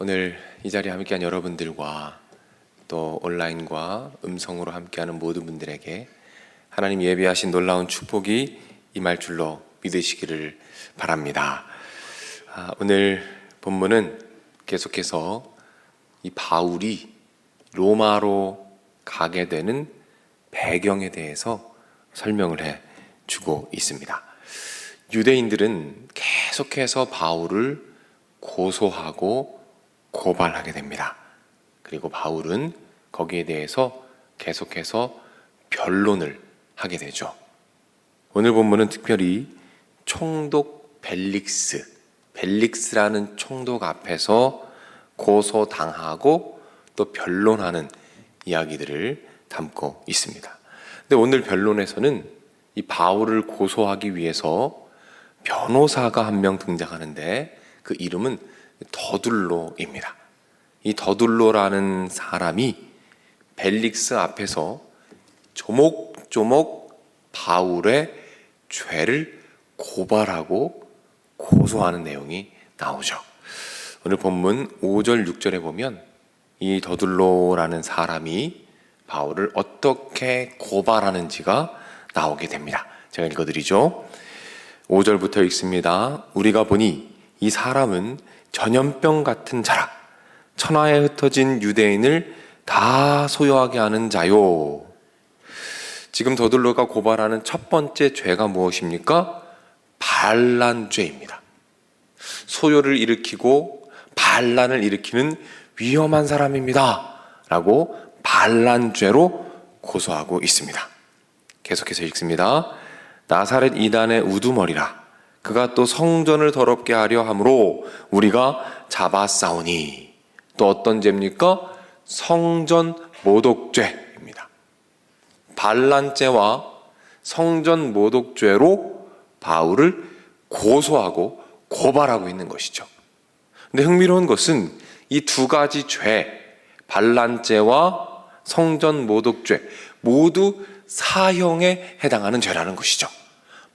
오늘 이 자리에 함께한 여러분들과 또 온라인과 음성으로 함께하는 모든 분들에게 하나님 예비하신 놀라운 축복이 임할 줄로 믿으시기를 바랍니다. 오늘 본문은 계속해서 이 바울이 로마로 가게 되는 배경에 대해서 설명을 해주고 있습니다. 유대인들은 계속해서 바울을 고소하고 고발하게 됩니다. 그리고 바울은 거기에 대해서 계속해서 변론을 하게 되죠. 오늘 본문은 특별히 총독 벨릭스라는 총독 앞에서 고소당하고 또 변론하는 이야기들을 담고 있습니다. 근데 오늘 변론에서는 이 바울을 고소하기 위해서 변호사가 한 명 등장하는데 그 이름은 더둘로입니다. 이 더둘로라는 사람이 벨릭스 앞에서 조목조목 바울의 죄를 고발하고 고소하는 내용이 나오죠. 오늘 본문 5절 6절에 보면 이 더둘로라는 사람이 바울을 어떻게 고발하는지가 나오게 됩니다. 제가 읽어드리죠. 5절부터 읽습니다. 우리가 보니 이 사람은 전염병 같은 자라 천하에 흩어진 유대인을 다 소요하게 하는 자요. 지금 더둘로가 고발하는 첫 번째 죄가 무엇입니까? 반란죄입니다. 소요를 일으키고 반란을 일으키는 위험한 사람입니다 라고 반란죄로 고소하고 있습니다. 계속해서 읽습니다. 나사렛 이단의 우두머리라 그가 또 성전을 더럽게 하려 함으로 우리가 잡아싸우니. 또 어떤 죄입니까? 성전 모독죄입니다. 반란죄와 성전 모독죄로 바울을 고소하고 고발하고 있는 것이죠. 근데 흥미로운 것은 이 두 가지 죄, 반란죄와 성전 모독죄 모두 사형에 해당하는 죄라는 것이죠.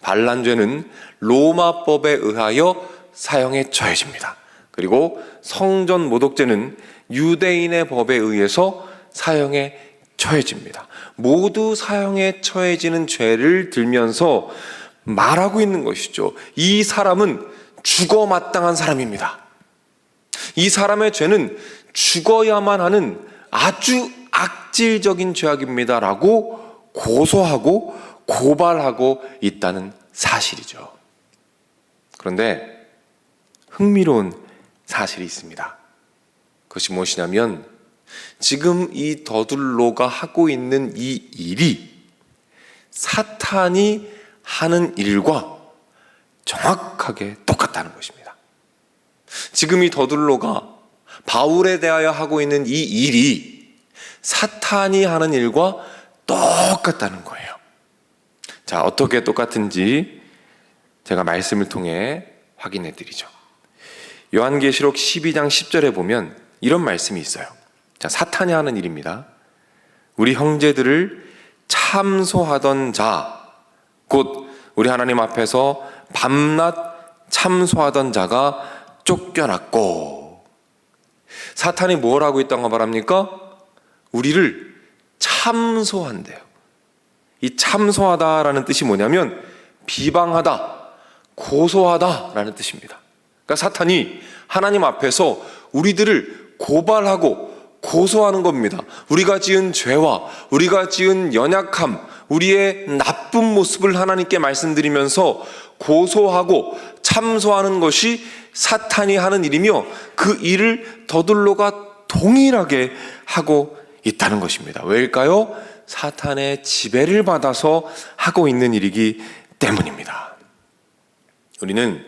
반란죄는 로마법에 의하여 사형에 처해집니다. 그리고 성전 모독죄는 유대인의 법에 의해서 사형에 처해집니다. 모두 사형에 처해지는 죄를 들면서 말하고 있는 것이죠. 이 사람은 죽어 마땅한 사람입니다. 이 사람의 죄는 죽어야만 하는 아주 악질적인 죄악입니다 라고 고소하고 고발하고 있다는 사실이죠. 그런데 흥미로운 사실이 있습니다. 그것이 무엇이냐면 지금 이 더둘로가 하고 있는 이 일이 사탄이 하는 일과 정확하게 똑같다는 것입니다. 지금 이 더둘로가 바울에 대하여 하고 있는 이 일이 사탄이 하는 일과 똑같다는 거예요. 자, 어떻게 똑같은지 제가 말씀을 통해 확인해 드리죠. 요한계시록 12장 10절에 보면 이런 말씀이 있어요. 자, 사탄이 하는 일입니다. 우리 형제들을 참소하던 자, 곧 우리 하나님 앞에서 밤낮 참소하던 자가 쫓겨났고. 사탄이 뭘 하고 있다고 말합니까? 우리를 참소한대요. 이 참소하다라는 뜻이 뭐냐면 비방하다, 고소하다라는 뜻입니다. 그러니까 사탄이 하나님 앞에서 우리들을 고발하고 고소하는 겁니다. 우리가 지은 죄와 우리가 지은 연약함, 우리의 나쁜 모습을 하나님께 말씀드리면서 고소하고 참소하는 것이 사탄이 하는 일이며 그 일을 더둘로가 동일하게 하고 있다는 것입니다. 왜일까요? 사탄의 지배를 받아서 하고 있는 일이기 때문입니다. 우리는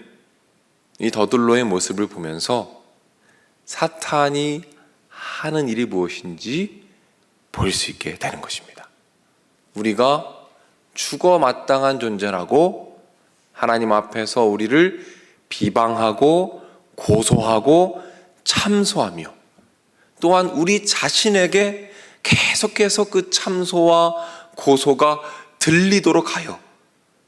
이 더둘로의 모습을 보면서 사탄이 하는 일이 무엇인지 볼 수 있게 되는 것입니다. 우리가 죽어 마땅한 존재라고 하나님 앞에서 우리를 비방하고 고소하고 참소하며 또한 우리 자신에게 계속해서 그 참소와 고소가 들리도록 하여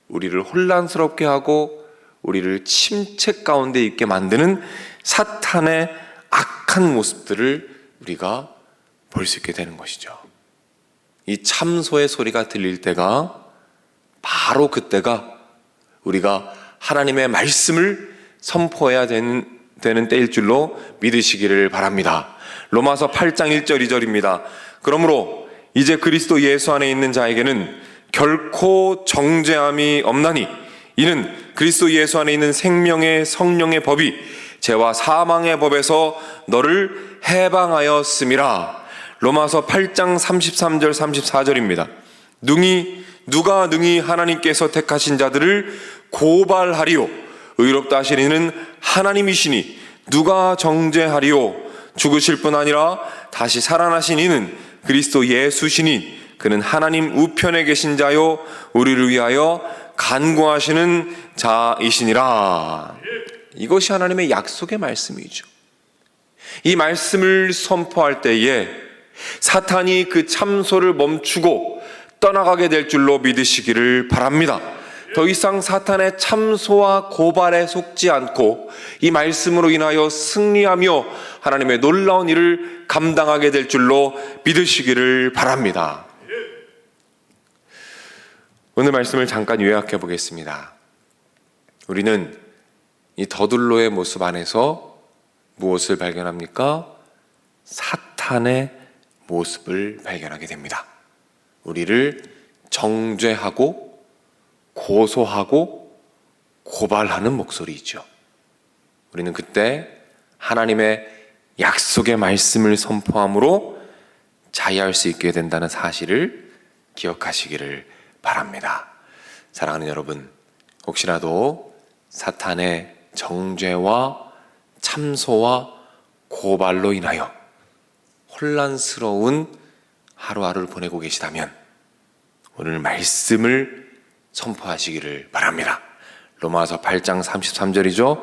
우리를 혼란스럽게 하고 우리를 침체 가운데 있게 만드는 사탄의 악한 악한 모습들을 우리가 볼 수 있게 되는 것이죠. 이 참소의 소리가 들릴 때가 바로 그때가 우리가 하나님의 말씀을 선포해야 되는 때일 줄로 믿으시기를 바랍니다. 로마서 8장 1절 2절입니다. 그러므로 이제 그리스도 예수 안에 있는 자에게는 결코 정죄함이 없나니 이는 그리스도 예수 안에 있는 생명의 성령의 법이 죄와 사망의 법에서 너를 해방하였음이라. 로마서 8장 33절 34절입니다. 누가 능히 하나님께서 택하신 자들을 고발하리요. 의롭다 하신 이는 하나님이시니 누가 정죄하리요. 죽으실 뿐 아니라 다시 살아나신 이는 그리스도 예수시니 그는 하나님 우편에 계신 자요 우리를 위하여 간구하시는 자이시니라. 이것이 하나님의 약속의 말씀이죠. 이 말씀을 선포할 때에 사탄이 그 참소를 멈추고 떠나가게 될 줄로 믿으시기를 바랍니다. 더 이상 사탄의 참소와 고발에 속지 않고 이 말씀으로 인하여 승리하며 하나님의 놀라운 일을 감당하게 될 줄로 믿으시기를 바랍니다. 오늘 말씀을 잠깐 요약해 보겠습니다. 우리는 이 더둘로의 모습 안에서 무엇을 발견합니까? 사탄의 모습을 발견하게 됩니다. 우리를 정죄하고 고소하고 고발하는 목소리이죠. 우리는 그때 하나님의 약속의 말씀을 선포함으로 자유할 수 있게 된다는 사실을 기억하시기를 바랍니다. 사랑하는 여러분, 혹시라도 사탄의 정죄와 참소와 고발로 인하여 혼란스러운 하루하루를 보내고 계시다면 오늘 말씀을 선포하시기를 바랍니다. 로마서 8장 33절이죠.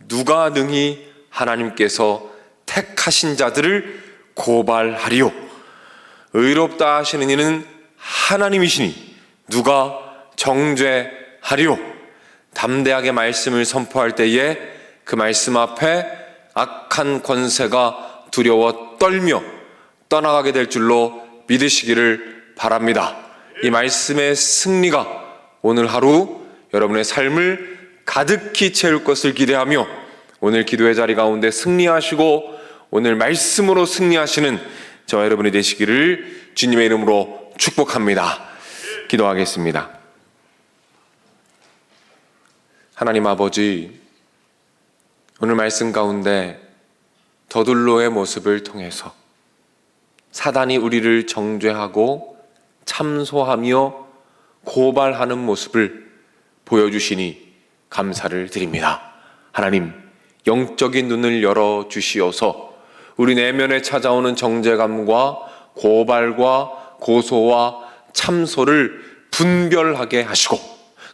누가 능히 하나님께서 택하신 자들을 고발하리요. 의롭다 하시는 이는 하나님이시니 누가 정죄하리요. 담대하게 말씀을 선포할 때에 그 말씀 앞에 악한 권세가 두려워 떨며 떠나가게 될 줄로 믿으시기를 바랍니다. 이 말씀의 승리가 오늘 하루 여러분의 삶을 가득히 채울 것을 기대하며 오늘 기도의 자리 가운데 승리하시고 오늘 말씀으로 승리하시는 저와 여러분이 되시기를 주님의 이름으로 축복합니다. 기도하겠습니다. 하나님 아버지, 오늘 말씀 가운데 더둘로의 모습을 통해서 사단이 우리를 정죄하고 참소하며 고발하는 모습을 보여주시니 감사를 드립니다. 하나님, 영적인 눈을 열어주시어서 우리 내면에 찾아오는 정죄감과 고발과 고소와 참소를 분별하게 하시고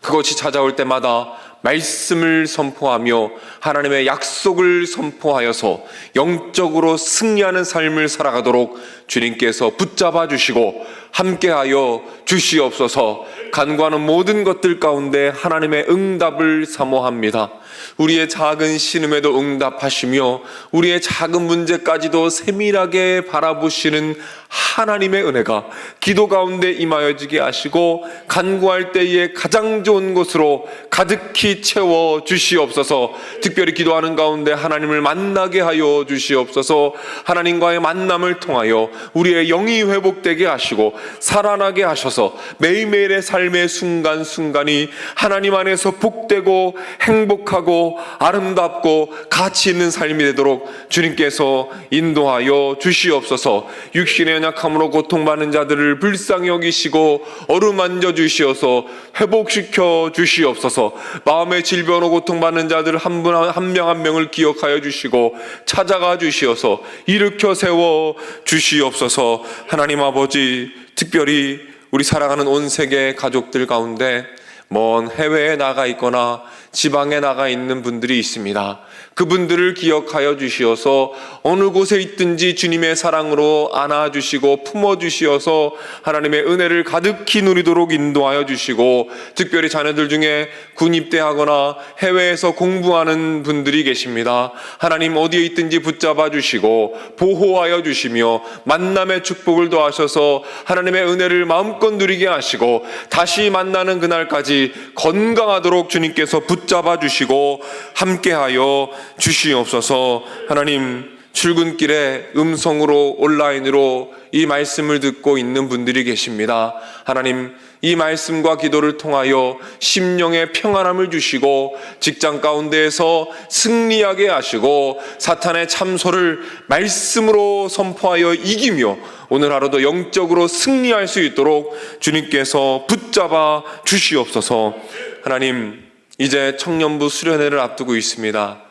그것이 찾아올 때마다 말씀을 선포하며 하나님의 약속을 선포하여서 영적으로 승리하는 삶을 살아가도록 주님께서 붙잡아 주시고 함께하여 주시옵소서. 간구하는 모든 것들 가운데 하나님의 응답을 사모합니다. 우리의 작은 신음에도 응답하시며 우리의 작은 문제까지도 세밀하게 바라보시는 하나님의 은혜가 기도 가운데 임하여지게 하시고 간구할 때에 가장 좋은 곳으로 가득히 채워 주시옵소서. 특별히 기도하는 가운데 하나님을 만나게 하여 주시옵소서. 하나님과의 만남을 통하여 우리의 영이 회복되게 하시고 살아나게 하셔서 매일매일의 삶의 순간순간이 하나님 안에서 복되고 행복하고 아름답고 가치 있는 삶이 되도록 주님께서 인도하여 주시옵소서. 육신의 연약함으로 고통받는 자들을 불쌍히 여기시고 어루만져 주시어서 회복시켜 주시옵소서. 마음의 질병으로 고통받는 자들 한 명 한 명을 기억하여 주시고 찾아가 주시어서 일으켜 세워 주시옵소서. 하나님 아버지, 특별히 우리 사랑하는 온 세계 가족들 가운데 먼 해외에 나가 있거나 지방에 나가 있는 분들이 있습니다. 그분들을 기억하여 주시어서 어느 곳에 있든지 주님의 사랑으로 안아주시고 품어주시어서 하나님의 은혜를 가득히 누리도록 인도하여 주시고, 특별히 자녀들 중에 군 입대하거나 해외에서 공부하는 분들이 계십니다. 하나님 어디에 있든지 붙잡아 주시고 보호하여 주시며 만남의 축복을 더하셔서 하나님의 은혜를 마음껏 누리게 하시고, 다시 만나는 그날까지 건강하도록 주님께서 붙잡아 주시고 함께하여 주시옵소서. 하나님, 출근길에 음성으로 온라인으로 이 말씀을 듣고 있는 분들이 계십니다. 하나님, 이 말씀과 기도를 통하여 심령의 평안함을 주시고 직장 가운데에서 승리하게 하시고 사탄의 참소를 말씀으로 선포하여 이기며 오늘 하루도 영적으로 승리할 수 있도록 주님께서 붙잡아 주시옵소서. 하나님, 이제 청년부 수련회를 앞두고 있습니다.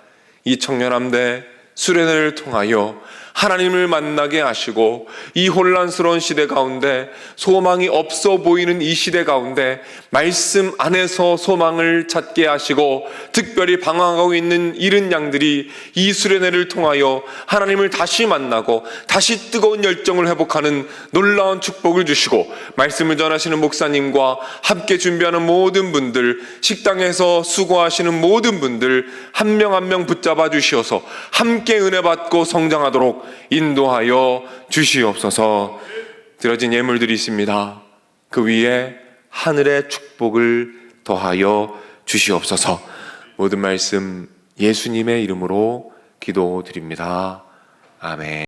이 청년함대 수련회를 통하여 하나님을 만나게 하시고, 이 혼란스러운 시대 가운데 소망이 없어 보이는 이 시대 가운데 말씀 안에서 소망을 찾게 하시고, 특별히 방황하고 있는 이른 양들이 이 수련회를 통하여 하나님을 다시 만나고 다시 뜨거운 열정을 회복하는 놀라운 축복을 주시고, 말씀을 전하시는 목사님과 함께 준비하는 모든 분들, 식당에서 수고하시는 모든 분들 한 명 한 명 붙잡아 주시어서 함께 은혜 받고 성장하도록 인도하여 주시옵소서. 드려진 예물들이 있습니다. 그 위에 하늘의 축복을 더하여 주시옵소서. 모든 말씀 예수님의 이름으로 기도드립니다. 아멘.